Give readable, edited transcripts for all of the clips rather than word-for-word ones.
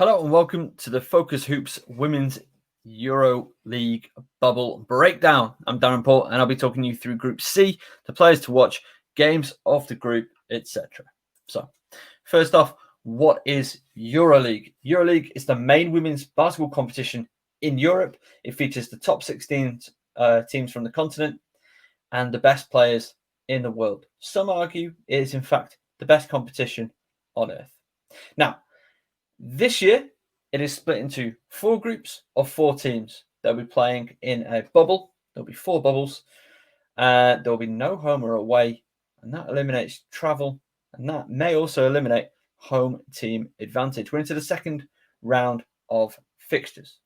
Hello and welcome to the Focus Hoops Women's EuroLeague Bubble Breakdown. I'm Darren Paul and I'll be talking you through Group C, the players to watch, games of the group, etc. So, first off, what is EuroLeague? EuroLeague is the main women's basketball competition in Europe. It features the top 16 teams from the continent and the best players in the world. Some argue it is, in fact, the best competition on earth. Now, this year, it is split into 4 groups of 4 teams. They'll be playing in a bubble. There'll be 4 bubbles. There'll be no home or away, and that eliminates travel, and that may also eliminate home team advantage. We're into the second round of fixtures.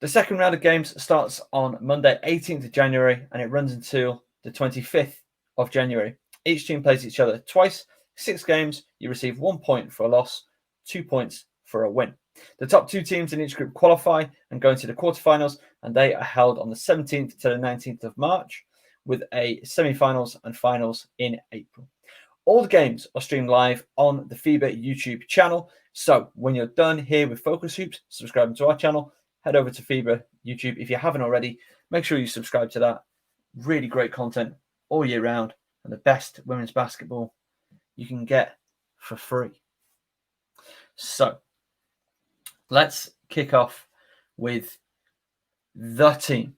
The second round of games starts on Monday, 18th of January, and it runs until the 25th of January. Each team plays each other twice, 6 games. You receive 1 point for a loss, 2 points for a win. The top 2 teams in each group qualify and go into the quarterfinals, and they are held on the 17th to the 19th of March, with a semi-finals and finals in April. All the games are streamed live on the FIBA YouTube channel. So when you're done here with Focus Hoops, subscribing to our channel, head over to FIBA YouTube. If you haven't already, make sure you subscribe to that. Really great content all year round, and the best women's basketball you can get for free. So let's kick off with the team.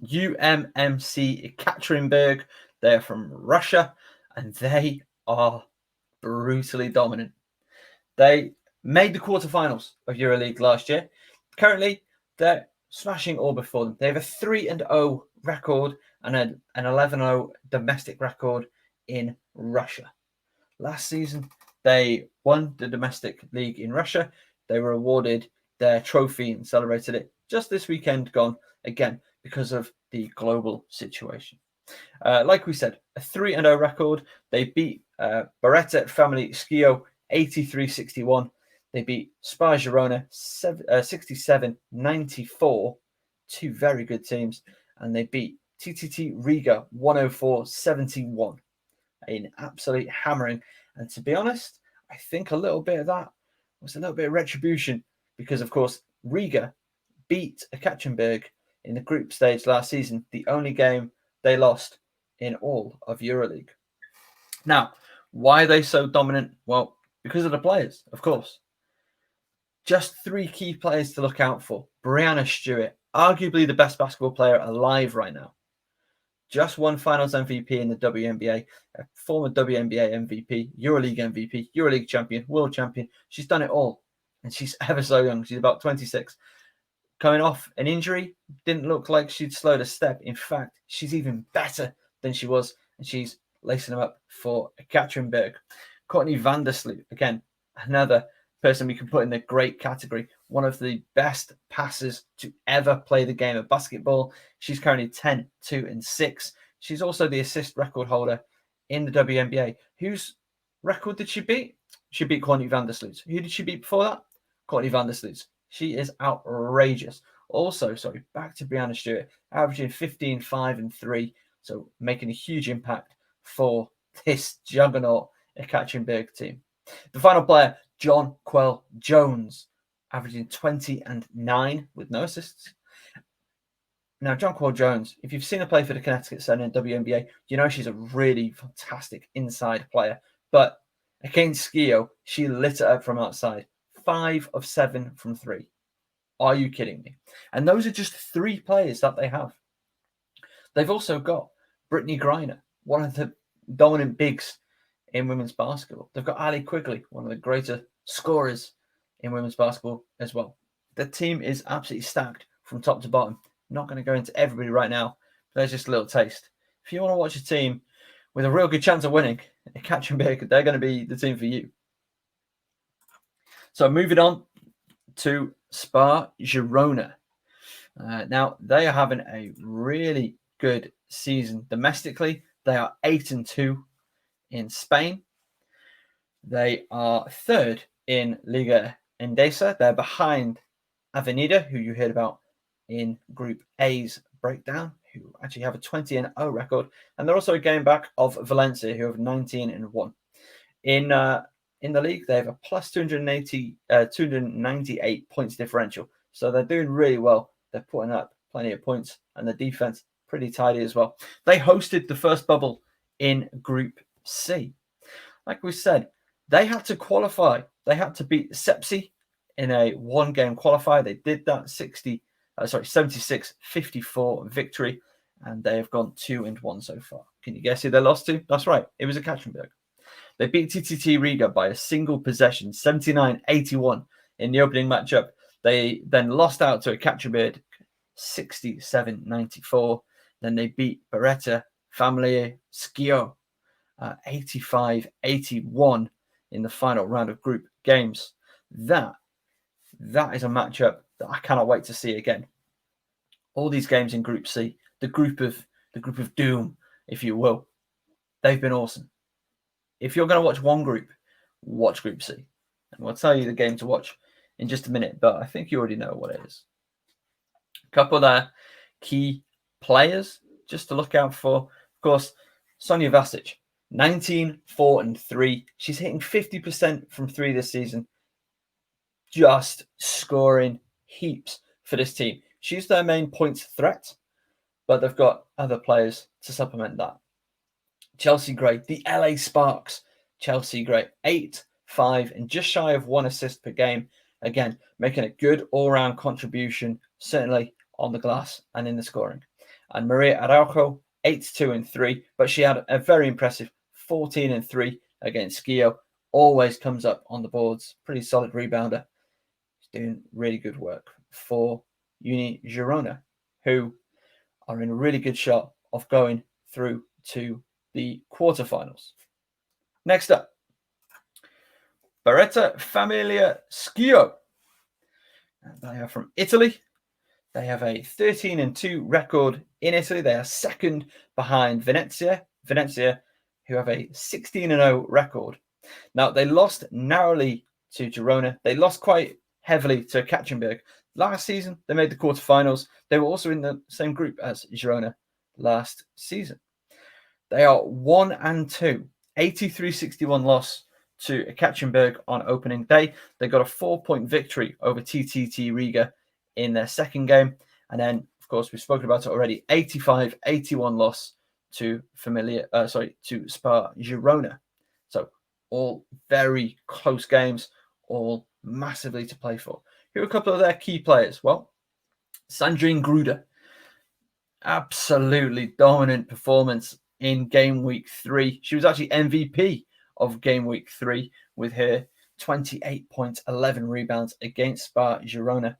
UMMC Ekaterinburg. They're from Russia and they are brutally dominant. They made the quarterfinals of EuroLeague last year. Currently, they're smashing all before them. They have a 3-0 record and an 11-0 domestic record in Russia. Last season, they won the domestic league in Russia. They were awarded their trophy and celebrated it just this weekend gone, again, because of the global situation. Like we said, a 3-0 record. They beat Beretta Family Skio 83-61. They beat Spa Girona 67-94. 2 very good teams. And they beat TTriga 104-71. An absolute hammering. And to be honest, I think a little bit of that was a little bit of retribution because, of course, Riga beat Ekaterinburg in the group stage last season, the only game they lost in all of EuroLeague. Now, why are they so dominant? Well, because of the players, of course. Just 3 key players to look out for. Brianna Stewart, arguably the best basketball player alive right now. Just won Finals MVP in the WNBA, a former WNBA MVP, EuroLeague MVP, EuroLeague champion, world champion. She's done it all, and she's ever so young. She's about 26. Coming off an injury, didn't look like she'd slowed a step. In fact, she's even better than she was, and she's lacing them up for Ekaterinburg. Courtney Vandersloot, again, another person we can put in the great category. One of the best passers to ever play the game of basketball. She's currently 10-2-6. She's also the assist record holder in the WNBA. Whose record did she beat? She beat Courtney Vandersloot. Who did she beat before that? Courtney Vandersloot. She is outrageous. Also, back to Brianna Stewart, averaging 15, 5, and 3. So making a huge impact for this juggernaut Ekaterinburg team. The final player, John Quell Jones, averaging 20 and 9 with no assists. Now, John Quell Jones, if you've seen her play for the Connecticut Sun in WNBA, you know she's a really fantastic inside player. But against Skio, she lit it up from outside. 5 of 7 from 3. Are you kidding me? And those are just 3 players that they have. They've also got Brittany Griner, one of the dominant bigs in women's basketball. They've got Ali Quigley, one of the greater scorers in women's basketball as well. The team is absolutely stacked from top to bottom. I'm not going to go into everybody right now, but there's just a little taste. If you want to watch a team with a real good chance of winning, Ekaterinburg, they're going to be the team for you. So moving on to Spa Girona. Now, they are having a really good season domestically. They are 8-2 in Spain. They are 3rd in Liga Endesa. They're behind Avenida, who you heard about in Group A's breakdown, who actually have a 20-0 record. And they're also a game back of Valencia, who have 19-1. In in the league. They have a plus 298 points differential. So they're doing really well. They're putting up plenty of points, and the defense pretty tidy as well. They hosted the first bubble in Group C. Like we said, they had to qualify. They had to beat Sepsi in a one-game qualifier. They did that 76-54 victory, and they have gone 2-1 so far. Can you guess who they lost to? That's right. It was Ekaterinburg. They beat TTriga by a single possession, 79-81 in the opening matchup. They then lost out to Ekaterinburg 67-94. Then they beat Beretta Family Skio 85-81 in the final round of group games. That is a matchup that I cannot wait to see again. All these games in Group C, the group of doom, if you will, they've been awesome. If you're going to watch one group, watch Group C. And we'll tell you the game to watch in just a minute, but I think you already know what it is. A couple of key players just to look out for. Of course, Sonia Vasic, 19-4-3. She's hitting 50% from three this season. Just scoring heaps for this team. She's their main points threat, but they've got other players to supplement that. Chelsea Gray, the LA Sparks. Chelsea Gray, 8, 5, and just shy of 1 assist per game. Again, making a good all-round contribution, certainly on the glass and in the scoring. And Maria Araujo, 8-2-3, but she had a very impressive 14-3 against Skio. Always comes up on the boards. Pretty solid rebounder. She's doing really good work for Uni Girona, who are in a really good shot of going through to the quarterfinals. Next up, Beretta Famiglia Schio. They are from Italy. They have a 13-2 record in Italy. They are second behind Venezia, who have a 16-0 record. Now, they lost narrowly to Girona. They lost quite heavily to Ekaterinburg. Last season, they made the quarterfinals. They were also in the same group as Girona last season. They are 1-2, 83-61 loss to Ekaterinburg on opening day. They got a 4-point victory over TTriga in their second game. And then, of course, we've spoken about it already, 85-81 loss to Spa Girona. So all very close games, all massively to play for. Here are a couple of their key players. Well, Sandrine Gruder, absolutely dominant performance in game week 3. She was actually MVP of game week 3 with her 28 points, 11 rebounds against Spa Girona.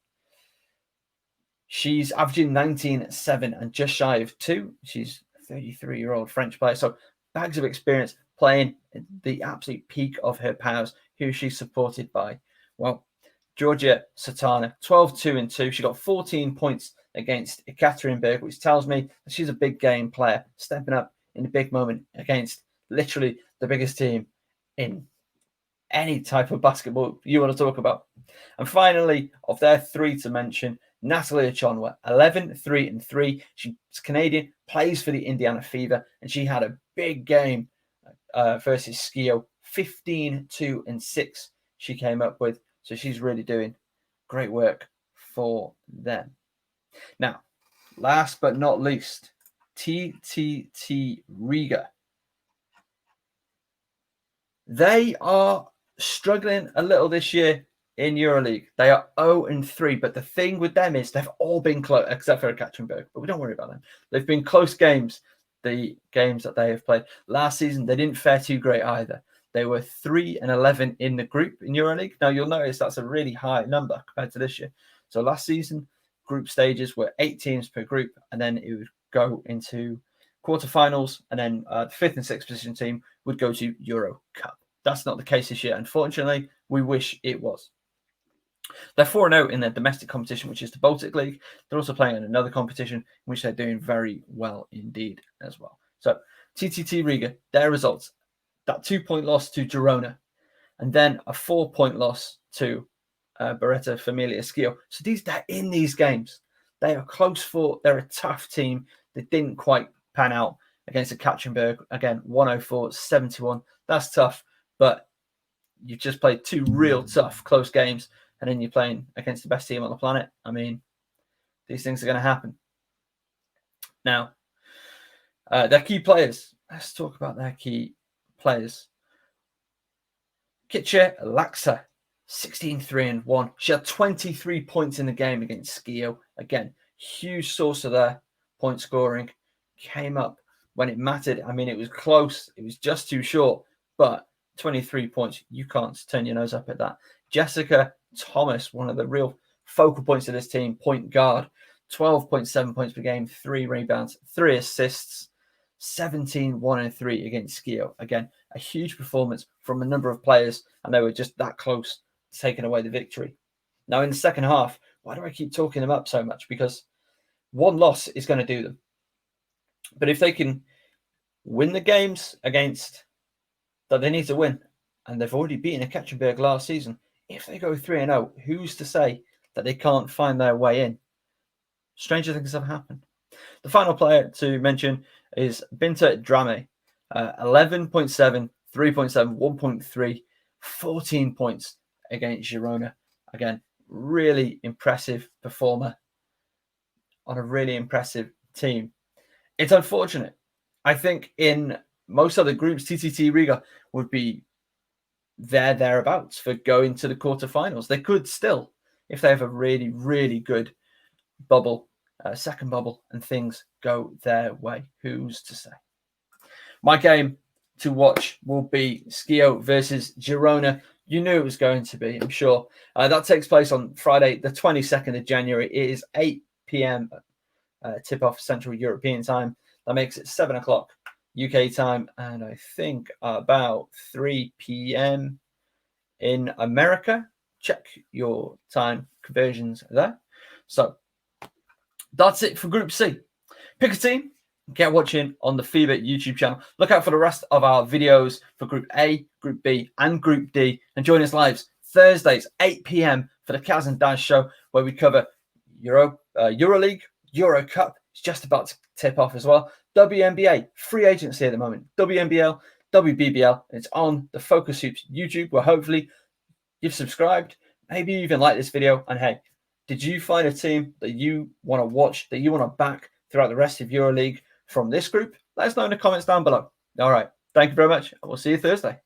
She's averaging 19, 7, and just shy of 2. She's a 33-year-old French player. So bags of experience playing at the absolute peak of her powers. Who she's supported by? Well, Georgia Satana, 12-2-2. She got 14 points against Ekaterinburg, which tells me that she's a big game player, stepping up in a big moment against literally the biggest team in any type of basketball you want to talk about. And finally, of their 3 to mention, Natalia Chonwa, 11-3-3. She's Canadian, plays for the Indiana Fever, and she had a big game versus Skio, 15-2-6 she came up with. So she's really doing great work for them. Now, last but not least, TTriga. They are struggling a little this year in EuroLeague. They are 0-3, but the thing with them is they've all been close, except for Ekaterinburg, but we don't worry about them. They've been close games, the games that they have played. Last season, they didn't fare too great either. They were 3-11 in the group in EuroLeague. Now, you'll notice that's a really high number compared to this year. So last season, group stages were 8 teams per group, and then it would go into quarterfinals, and then the 5th and 6th position team would go to Euro Cup. That's not the case this year. Unfortunately, we wish it was. They're 4-0 in their domestic competition, which is the Baltic League. They're also playing in another competition, in which they're doing very well indeed as well. So, TTriga, their results, that 2-point loss to Girona, and then a 4-point loss to Beretta Famiglia Schio. So they're in these games. They are close fought. They're a tough team. They didn't quite pan out against Ekaterinburg. Again, 104-71. That's tough, but you've just played two real tough, close games, and then you're playing against the best team on the planet. I mean, these things are going to happen. Now, their key players. Let's talk about their key players. Kitche Laksa, 16-3-1. She had 23 points in the game against Skio. Again, huge source of their point scoring. Came up when it mattered. I mean, it was close. It was just too short. But 23 points, you can't turn your nose up at that. Jessica Thomas, one of the real focal points of this team, point guard. 12.7 points per game, 3 rebounds, 3 assists, 17-1-3 against Skio. Again, a huge performance from a number of players, and they were just that close to taking away the victory. Now, in the second half, why do I keep talking them up so much? Because one loss is going to do them. But if they can win the games against that they need to win, and they've already beaten Ekaterinburg last season, if they go 3-0, who's to say that they can't find their way in? Stranger things have happened. The final player to mention is Binta Drame. 11.7, 3.7, 1.3, 14 points against Girona. Again, really impressive performer on a really impressive team. It's unfortunate. I think in most other groups, TTriga would be thereabouts for going to the quarterfinals. They could still, if they have a really, really good bubble, second bubble, and things go their way. Who's to say? My game to watch will be Skio versus Girona. You knew it was going to be, I'm sure. That takes place on Friday, the 22nd of January. It is 8 p.m. Tip-off Central European time. That makes it 7 o'clock UK time, and I think about 3 p.m. in America. Check your time conversions there. So that's it for Group C. Pick a team, get watching on the FIBA YouTube channel. Look out for the rest of our videos for Group A, Group B, and Group D. And join us live Thursdays, 8 p.m. for the Kaz and Daz show, where we cover EuroLeague, Euro Cup. It's just about to tip off as well. WNBA, free agency at the moment. WNBL, WBBL. It's on the FocusHoops YouTube, where hopefully you've subscribed. Maybe you even like this video. And hey, did you find a team that you want to watch, that you want to back throughout the rest of EuroLeague from this group? Let us know in the comments down below. All right. Thank you very much. We'll see you Thursday.